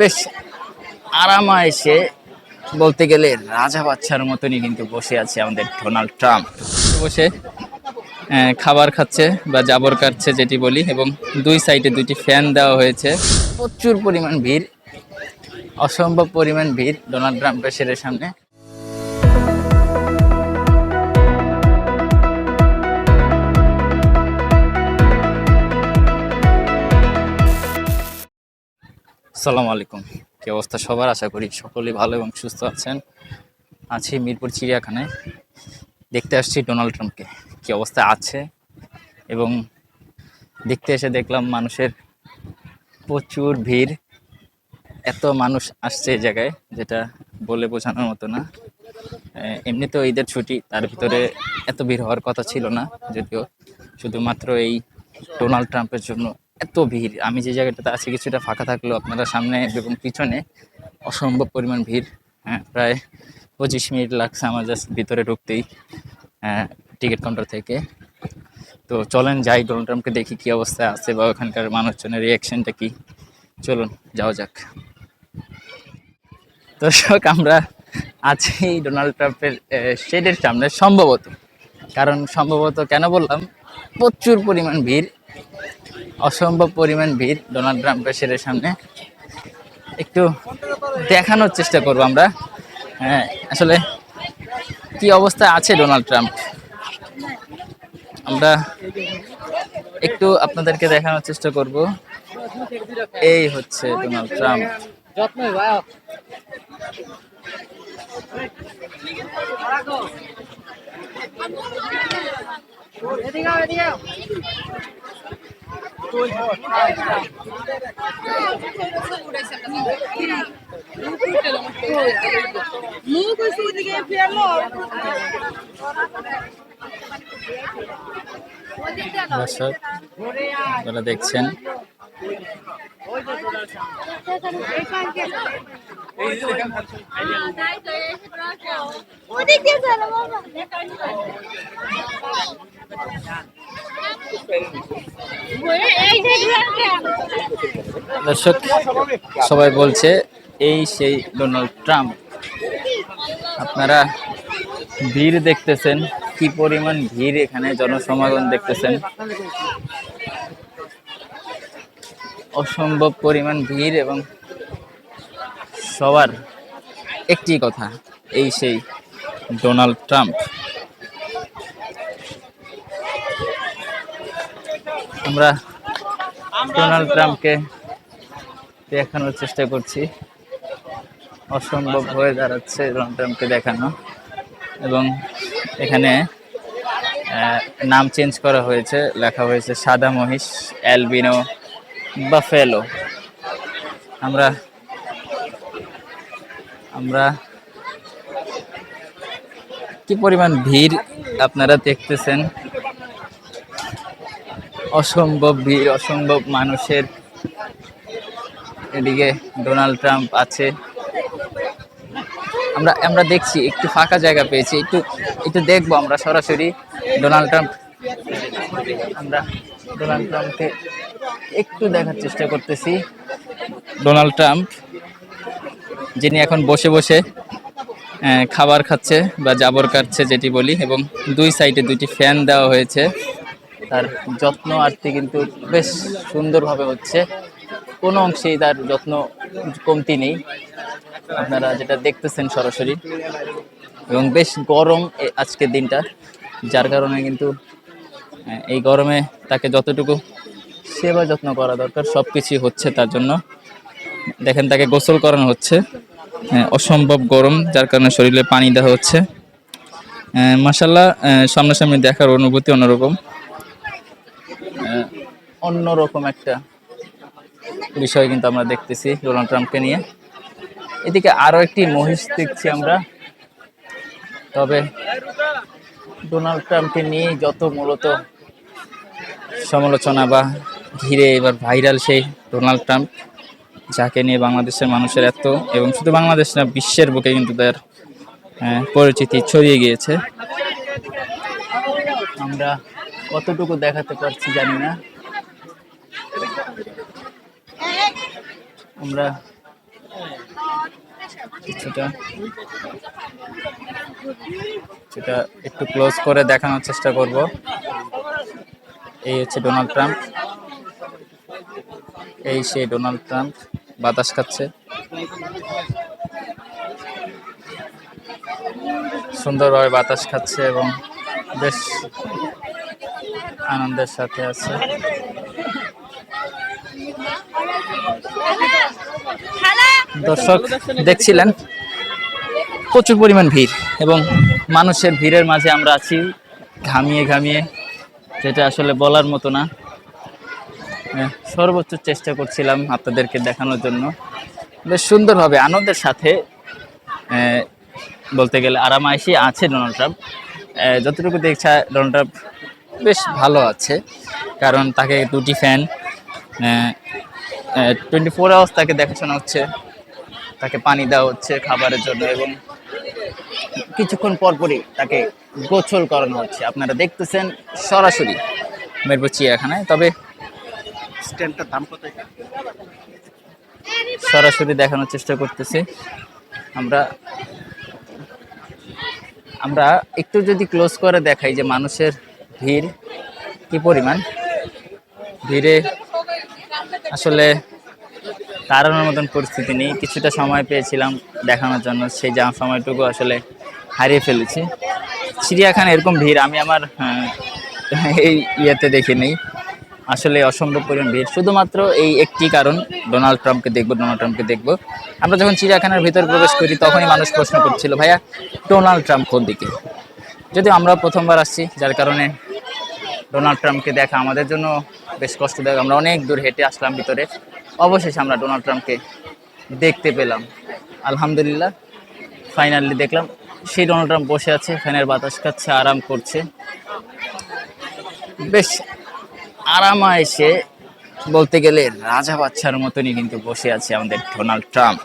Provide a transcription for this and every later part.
বেশ আরামায়েশে বলতে গেলে রাজা বাচ্চার মতনই কিন্তু বসে আছে আমাদের ডোনাল্ড ট্রাম্প। বসে খাবার খাচ্ছে বা জাবর কাটছে যেটি বলি, এবং দুই সাইডে দুইটি ফ্যান দেওয়া হয়েছে। প্রচুর পরিমাণ ভিড়, অসম্ভব পরিমাণ ভিড় ডোনাল্ড ট্রাম্পের সেরের সামনে। আসসালামু আলাইকুম, কি অবস্থা সবার? আশা করি সকলেই ভালো এবং সুস্থ আছেন। আছি মিরপুর চিড়িয়াখানায়, দেখতে আসছি ডোনাল্ড ট্রাম্পকে কি অবস্থা আছে, এবং দেখতে এসে দেখলাম মানুষের প্রচুর ভিড়। এত মানুষ আসছে এই জায়গায় যেটা বলে বোঝানোর মতো না। এমনিতেও ঈদের ছুটি, তার ভিতরে এত ভিড় হওয়ার কথা ছিল না, যদিও শুধুমাত্র এই ডোনাল্ড ট্রাম্পের জন্য এত ভিড়। আমি যে জায়গাটাতে আছি কিছুটা ফাঁকা থাকলেও আপনারা সামনে এবং পিছনে অসম্ভব পরিমাণ ভিড়। প্রায় 25 মিনিট লাগছে আমার জাস্ট ভিতরে ঢুকতেই টিকিট কাউন্টার থেকে। তো চলেন যাই, ডোনাল্ড ট্রাম্পকে দেখি কি অবস্থায় আছে বা ওখানকার মানুষজনের রিয়াকশনটা কি। চলুন যাওয়া যাক। দর্শক, আমরা আছি ডোনাল্ড ট্রাম্পের শেডের সামনে সম্ভবত। কারণ সম্ভবত কেন বললাম, প্রচুর পরিমাণ ভিড়, অসম্ভব পরিমাণ ভিড় ডোনাল্ড ট্রাম্পের শেডের সামনে। একটু দেখানোর চেষ্টা করবো আমরা আসলে কি অবস্থায় আছে ডোনাল্ড ট্রাম্প। আমরা একটু আপনাদেরকে দেখানোর চেষ্টা করব। এই হচ্ছে ডোনাল্ড ট্রাম্প। দর্শক, আপনারা দেখছেন দর্শক, সবাই বলছে এই সেই ডোনাল্ড ট্রাম্প। আপনারা ভিড় দেখতেছেন, কি পরিমাণ ভিড়, এখানে জনসমাগম দেখতেছেন, অসম্ভব পরিমাণ ভিড়। এবং সবার একটি কথা, এই সেই ডোনাল্ড ট্রাম্প। আমরা ডোনাল্ড ট্রাম্পকে দেখানোর চেষ্টা করছি, অসম্ভব হয়ে দাঁড়াচ্ছে ডোনাল্ড ট্রাম্পকে দেখানো। এবং এখানে নাম চেঞ্জ করা হয়েছে, লেখা হয়েছে সাদা মহিষ, অ্যালবিনো বাফেলো। আমরা আমরা কি পরিমাণ ভিড় আপনারা দেখতেছেন, অসম্ভব ভিড়, অসম্ভব মানুষের। এদিকে ডোনাল্ড ট্রাম্প আছে। আমরা দেখছি, একটু ফাঁকা জায়গা পেয়েছি, একটু একটু দেখবো আমরা সরাসরি ডোনাল্ড ট্রাম্প। আমরা ডোনাল্ড ট্রাম্পকে একটু দেখার চেষ্টা করতেছি। ডোনাল্ড ট্রাম্প, যিনি এখন বসে বসে খাবার খাচ্ছে বা জাবর কাটছে যেটি বলি, এবং দুই সাইডে দুইটি ফ্যান দেওয়া হয়েছে। তার যত্ন আরতি কিন্তু বেশ সুন্দরভাবে হচ্ছে, কোনো অংশেই তার যত্ন কমতি নেই, আপনারা যেটা দেখতেছেন সরাসরি। এবং বেশ গরম আজকের দিনটা, যার কারণে কিন্তু এই গরমে তাকে যতটুকু সেবা যত্ন করা দরকার সব কিছুই হচ্ছে তার জন্য। দেখেন, তাকে গোসল করানো হচ্ছে। অসম্ভব গরম, যার কারণে শরীরে পানি দেওয়া হচ্ছে। মাশাআল্লাহ, সামনাসামনি দেখার অনুভূতি অন্যরকম, অন্যরকম একটা বিষয় কিন্তু আমরা দেখতেছি ডোনাল্ড ট্রাম্পকে নিয়ে। এদিকে আরো একটি মহিষ দেখছি আমরা। তবে ডোনাল্ড ট্রাম্পকে নিয়ে যত মূলত সমালোচনা বা ঘিরে এবার ভাইরাল সেই ডোনাল্ড ট্রাম্প, যাকে নিয়ে বাংলাদেশের মানুষের এত, এবং শুধু বাংলাদেশ না বিশ্বের বুকে কিন্তু তার পরিচিতি ছড়িয়ে গিয়েছে। আমরা কতটুকু দেখাতে পারছি জানি না। আমরা কিছুটা সেটা একটু ক্লোজ করে দেখানোর চেষ্টা করব। এই হচ্ছে ডোনাল্ড ট্রাম্প, এই সেই ডোনাল্ড ট্রাম্প বাতাস খাচ্ছে, সুন্দরভাবে বাতাস খাচ্ছে এবং বেশ আনন্দের সাথে আছে। দর্শক দেখছিলেন প্রচুর পরিমাণ ভিড় এবং মানুষের ভিড়ের মাঝে আমরা আছি ঘামিয়ে ঘামিয়ে, যেটা আসলে বলার মতো না। সর্বোচ্চ চেষ্টা করছিলাম আপনাদেরকে দেখানোর জন্য। বেশ সুন্দরভাবে আনন্দের সাথে বলতে গেলে আরামায়েশি আছে ডোনাল্ড ট্রাম্প। যতটুকু দেখছে ডোনাল্ড ট্রাম্প বেশ ভালো আছে, কারণ তাকে দুটি ফ্যান 24 আওয়ার্স তাকে দেখাশোনা হচ্ছে, তাকে পানি দেওয়া হচ্ছে খাবারের জন্য এবং কিছুক্ষণ পরপরই তাকে গোসল করানো হচ্ছে। আপনারা দেখতেছেন সরাসরি মিরপুর চিড়িয়াখানায়। তবে স্ট্যান্ডটার দাম কত? সরাসরি দেখানোর চেষ্টা করতেছি আমরা আমরা একটু যদি ক্লোজ করে দেখাই যে মানুষের ভিড় কি পরিমাণ। ভিড়ে আসলে দাঁড়ানোর মতন পরিস্থিতি নেই। কিছুটা সময় পেয়েছিলাম দেখানোর জন্য, সেই যা সময়টুকু আসলে হারিয়ে ফেলেছি। চিড়িয়াখানা এরকম ভিড় আমি আমার এই ইয়েতে দেখিনি। আসলে অসম্ভব পরিমাণ ভিড়, শুধুমাত্র এই একটি কারণ, ডোনাল্ড ট্রাম্পকে দেখবো, ডোনাল্ড ট্রাম্পকে দেখবো। আমরা যখন চিড়িয়াখানার ভিতরে প্রবেশ করি তখনই মানুষ প্রশ্ন করছিল, ভাইয়া ডোনাল্ড ট্রাম্প কোন দিকে? যদিও আমরা প্রথমবার আসছি, যার কারণে ডোনাল্ড ট্রাম্পকে দেখা আমাদের জন্য বেশ কষ্টদায়ক। আমরা অনেক দূর হেঁটে আসলাম ভিতরে, অবশেষে আমরা ডোনাল্ড ট্রাম্পকে দেখতে পেলাম। আলহামদুলিল্লাহ, ফাইনালি দেখলাম। সেই ডোনাল্ড ট্রাম্প বসে আছে, ফ্যানের বাতাস খাচ্ছে, আরাম করছে, বেশ আরামায়েশে বলতে গেলে রাজা বাচ্চার মতনই কিন্তু বসে আছে আমাদের ডোনাল্ড ট্রাম্প।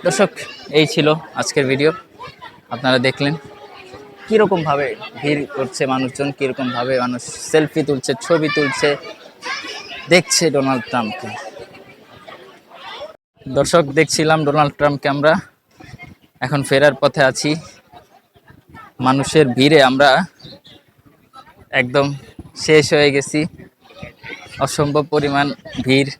দর্শক, এই ছিল আজকের ভিডিও। আপনারা দেখলেন কীরকম ভাবে ভিড় করছে মানুষজন, কীরকম ভাবে মানুষ সেলফি তুলছে, ছবি তুলছে, দেখছে ডোনাল্ড ট্রাম্পকে। দর্শক দেখছিলাম ডোনাল্ড ট্রাম্পকে, আমরা এখন ফেরার পথে আছি। মানুষের ভিড়ে আমরা একদম শেষ হয়ে গেছি, অসম্ভব পরিমাণ ভিড়।